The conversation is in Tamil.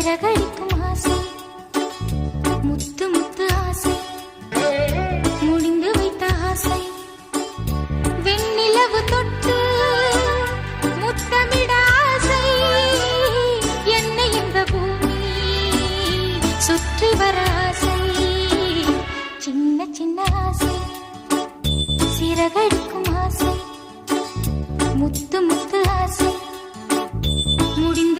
சிறகடிக்கும் ஆசை, முத்து முத்து ஆசை, முடிந்து வைத்த ஆசை, வெண்ணிலவு தொட்டு முத்தமிட ஆசை, என்னை இந்த பூமி சுற்றி வர